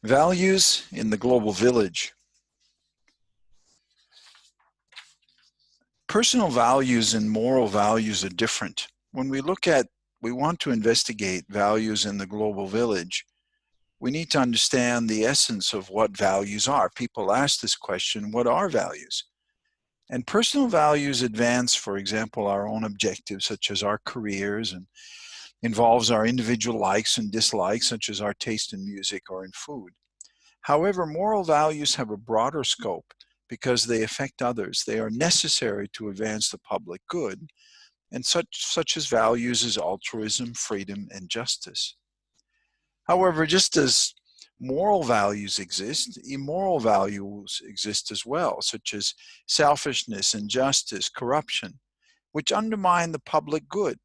Values in the global village. Personal values and moral values are different. When we want to investigate values in the global village, we need to understand the essence of what values are. People ask this question, what are values? And personal values advance, for example, our own objectives, such as our careers, and involves our individual likes and dislikes, such as our taste in music or in food. However, moral values have a broader scope because they affect others. They are necessary to advance the public good, and such as values as altruism, freedom, and justice. However, just as moral values exist, immoral values exist as well, such as selfishness, injustice, corruption, which undermine the public good.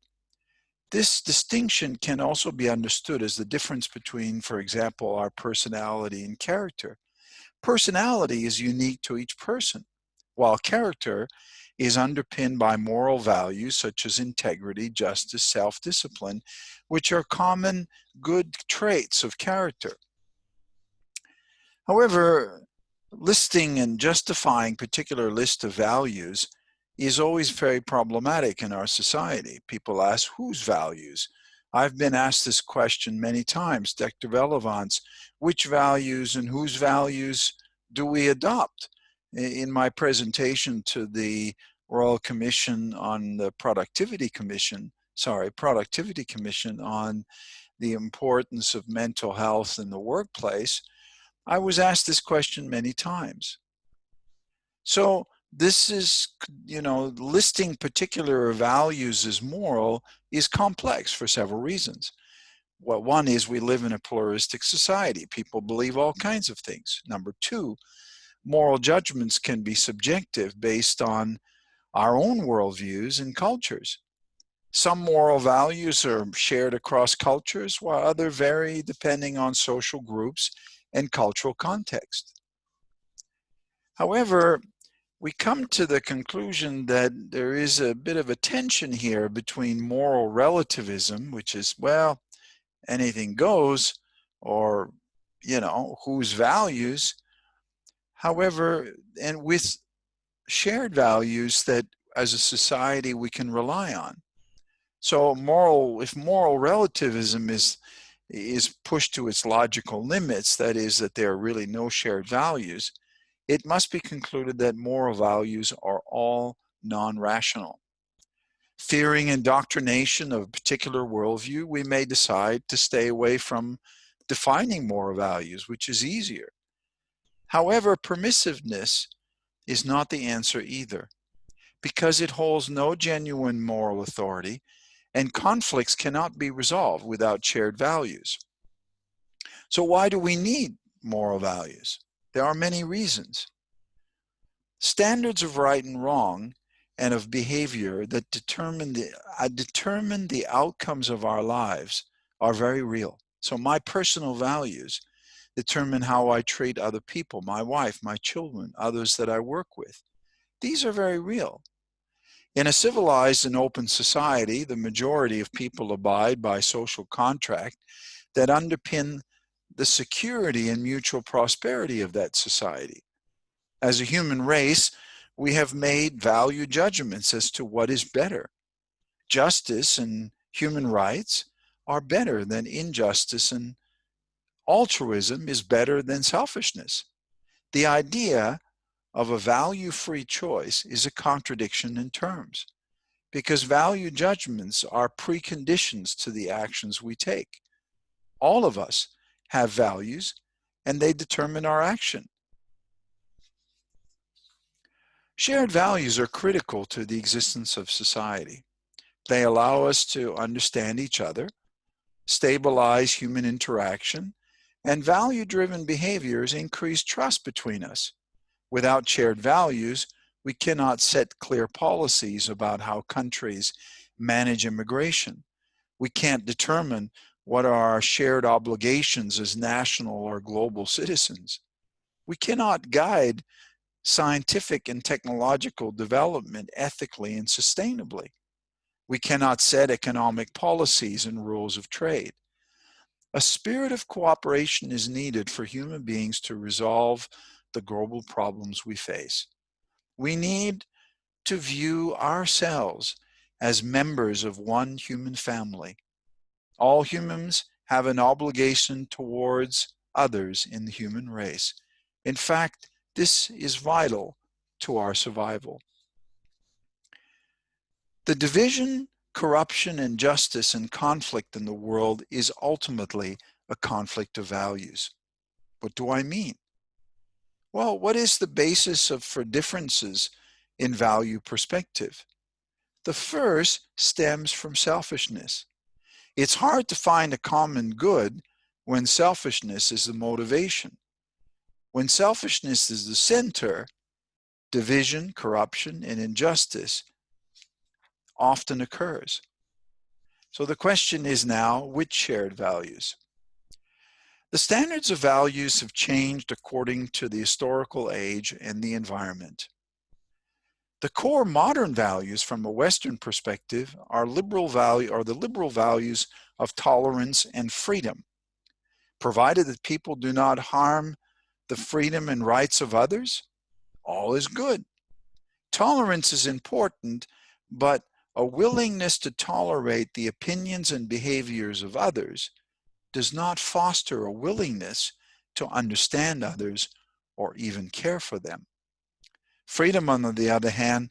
This distinction can also be understood as the difference between, for example, our personality and character. Personality is unique to each person, while character is underpinned by moral values such as integrity, justice, self-discipline, which are common good traits of character. However, listing and justifying particular list of values is always very problematic in our society. People ask, whose values? I've been asked this question many times, Dr. Relevance, which values and whose values do we adopt? In my presentation to the Royal Commission on the Productivity Commission on the importance of mental health in the workplace, I was asked this question many times. So this is, listing particular values as moral is complex for several reasons. Well, one is we live in a pluralistic society. People believe all kinds of things. Number two, moral judgments can be subjective based on our own worldviews and cultures. Some moral values are shared across cultures, while others vary depending on social groups and cultural context. However, we come to the conclusion that there is a bit of a tension here between moral relativism, which is, well, anything goes, or, whose values, however, and with shared values that as a society we can rely on. So if moral relativism is pushed to its logical limits, that is, that there are really no shared values, it must be concluded that moral values are all non-rational. Fearing indoctrination of a particular worldview, we may decide to stay away from defining moral values, which is easier. However, permissiveness is not the answer either, because it holds no genuine moral authority, and conflicts cannot be resolved without shared values. So why do we need moral values? There are many reasons. Standards of right and wrong and of behavior that determine the outcomes of our lives are very real. So my personal values determine how I treat other people, my wife, my children, others that I work with. These are very real. In a civilized and open society, the majority of people abide by social contract that underpin the security and mutual prosperity of that society. As a human race, we have made value judgments as to what is better. Justice and human rights are better than injustice, and altruism is better than selfishness. The idea of a value-free choice is a contradiction in terms, because value judgments are preconditions to the actions we take. All of us have values, and they determine our action. Shared values are critical to the existence of society. They allow us to understand each other, stabilize human interaction, and value-driven behaviors increase trust between us. Without shared values, we cannot set clear policies about how countries manage immigration. We can't determine what are our shared obligations as national or global citizens. We cannot guide scientific and technological development ethically and sustainably. We cannot set economic policies and rules of trade. A spirit of cooperation is needed for human beings to resolve the global problems we face. We need to view ourselves as members of one human family. All humans have an obligation towards others in the human race. In fact, this is vital to our survival. The division, corruption, injustice, and conflict in the world is ultimately a conflict of values. What do I mean? Well, what is the basis for differences in value perspective? The first stems from selfishness. It's hard to find a common good when selfishness is the motivation. When selfishness is the center, division, corruption, and injustice often occurs. So the question is now, which shared values? The standards of values have changed according to the historical age and the environment. The core modern values from a Western perspective are the liberal values of tolerance and freedom. Provided that people do not harm the freedom and rights of others, all is good. Tolerance is important, but a willingness to tolerate the opinions and behaviors of others does not foster a willingness to understand others or even care for them. Freedom, on the other hand,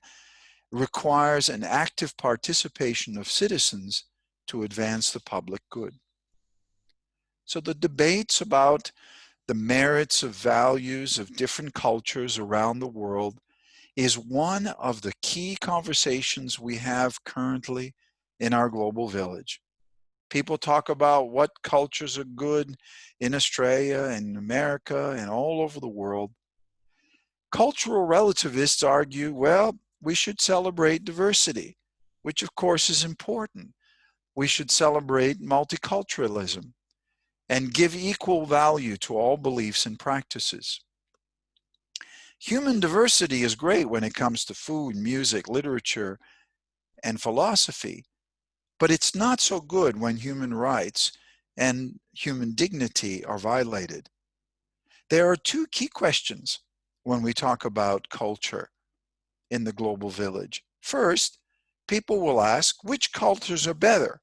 requires an active participation of citizens to advance the public good. So the debates about the merits of values of different cultures around the world is one of the key conversations we have currently in our global village. People talk about what cultures are good in Australia and America and all over the world. Cultural relativists argue, well, we should celebrate diversity, which of course is important. We should celebrate multiculturalism and give equal value to all beliefs and practices. Human diversity is great when it comes to food, music, literature, and philosophy, but it's not so good when human rights and human dignity are violated. There are two key questions when we talk about culture in the global village. First, people will ask, which cultures are better?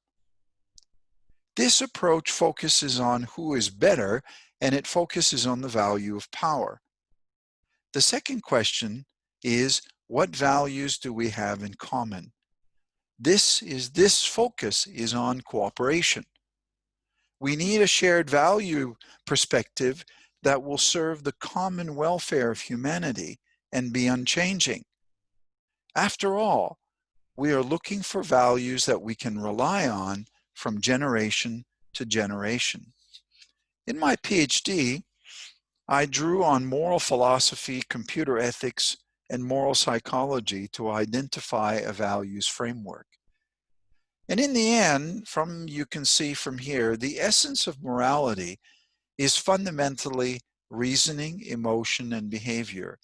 This approach focuses on who is better, and it focuses on the value of power. The second question is, what values do we have in common? This focus is on cooperation. We need a shared value perspective that will serve the common welfare of humanity and be unchanging. After all, we are looking for values that we can rely on from generation to generation. In my PhD, I drew on moral philosophy, computer ethics, and moral psychology to identify a values framework. And in the end, you can see from here, the essence of morality is fundamentally reasoning, emotion, and behavior.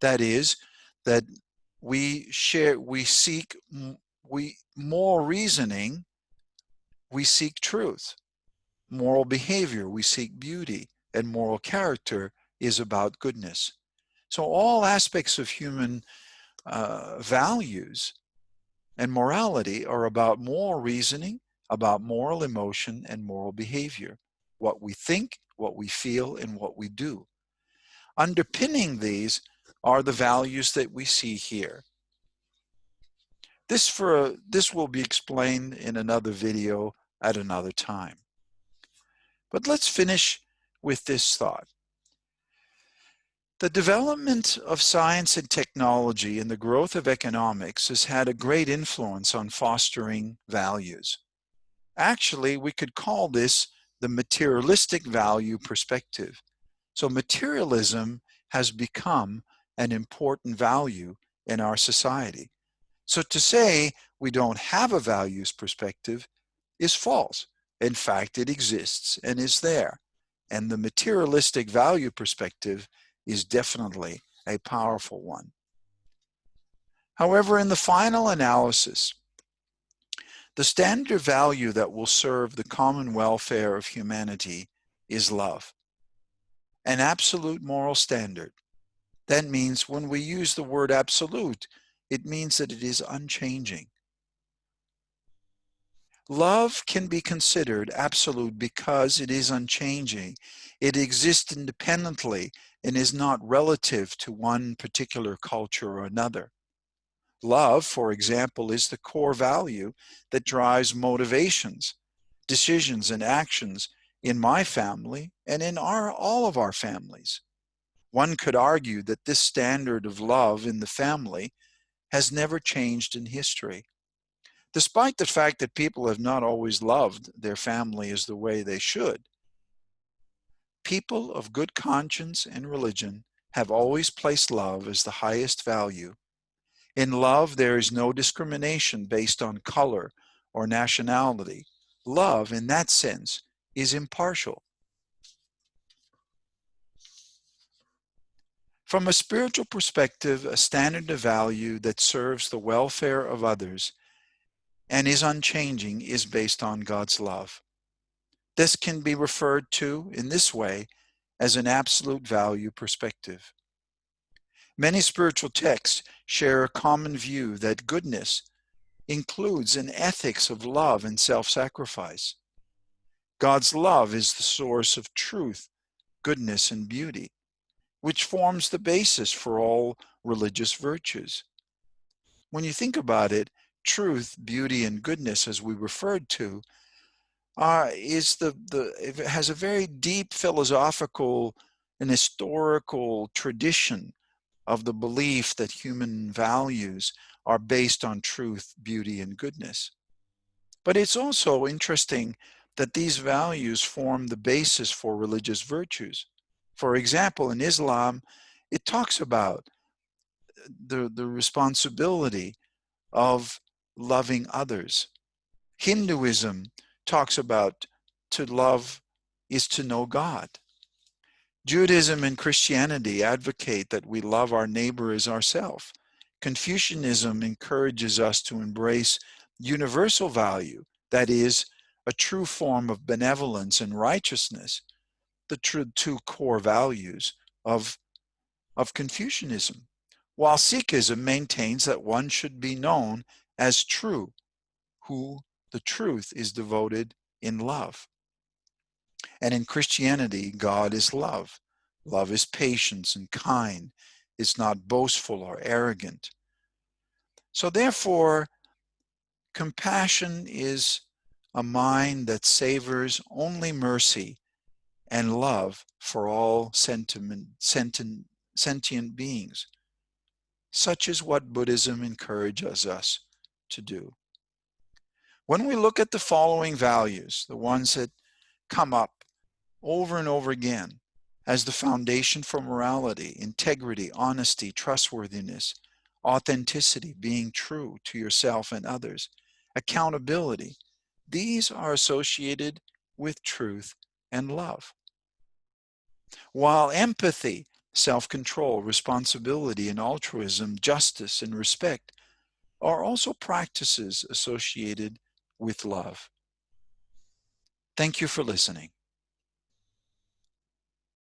That is, that more reasoning, we seek truth. Moral behavior, we seek beauty, and moral character is about goodness. So all aspects of human values and morality are about moral reasoning, about moral emotion, and moral behavior. What we think, what we feel, and what we do. Underpinning these are the values that we see here. This will be explained in another video at another time. But let's finish with this thought. The development of science and technology and the growth of economics has had a great influence on fostering values. Actually, we could call this the materialistic value perspective. So materialism has become an important value in our society. So to say we don't have a values perspective is false. In fact, it exists and is there. And the materialistic value perspective is definitely a powerful one. However, in the final analysis, The standard value that will serve the common welfare of humanity is love, an absolute moral standard. That means when we use the word absolute, it means that it is unchanging. Love can be considered absolute because it is unchanging. It exists independently and is not relative to one particular culture or another. Love, for example, is the core value that drives motivations, decisions, and actions in my family and in all of our families. One could argue that this standard of love in the family has never changed in history. Despite the fact that people have not always loved their family as the way they should, people of good conscience and religion have always placed love as the highest value. In love, there is no discrimination based on color or nationality. Love, in that sense, is impartial. From a spiritual perspective, a standard of value that serves the welfare of others and is unchanging is based on God's love. This can be referred to in this way as an absolute value perspective. Many spiritual texts share a common view that goodness includes an ethics of love and self-sacrifice. God's love is the source of truth, goodness, and beauty, which forms the basis for all religious virtues. When you think about it, truth, beauty, and goodness, as we referred to, it has a very deep philosophical and historical tradition of the belief that human values are based on truth, beauty, and goodness. But it's also interesting that these values form the basis for religious virtues. For example, in Islam, it talks about the responsibility of loving others. Hinduism talks about to love is to know God. Judaism and Christianity advocate that we love our neighbor as ourselves. Confucianism encourages us to embrace universal value, that is, a true form of benevolence and righteousness, the two core values of Confucianism, while Sikhism maintains that one should be known as true, who the truth is devoted in love. And in Christianity, God is love. Love is patience and kind. It's not boastful or arrogant. So therefore, compassion is a mind that savors only mercy and love for all sentient beings. Such is what Buddhism encourages us to do. When we look at the following values, the ones that come up over and over again as the foundation for morality, integrity, honesty, trustworthiness, authenticity, being true to yourself and others, accountability, these are associated with truth and love. While empathy, self-control, responsibility, and altruism, justice, and respect are also practices associated with love. Thank you for listening.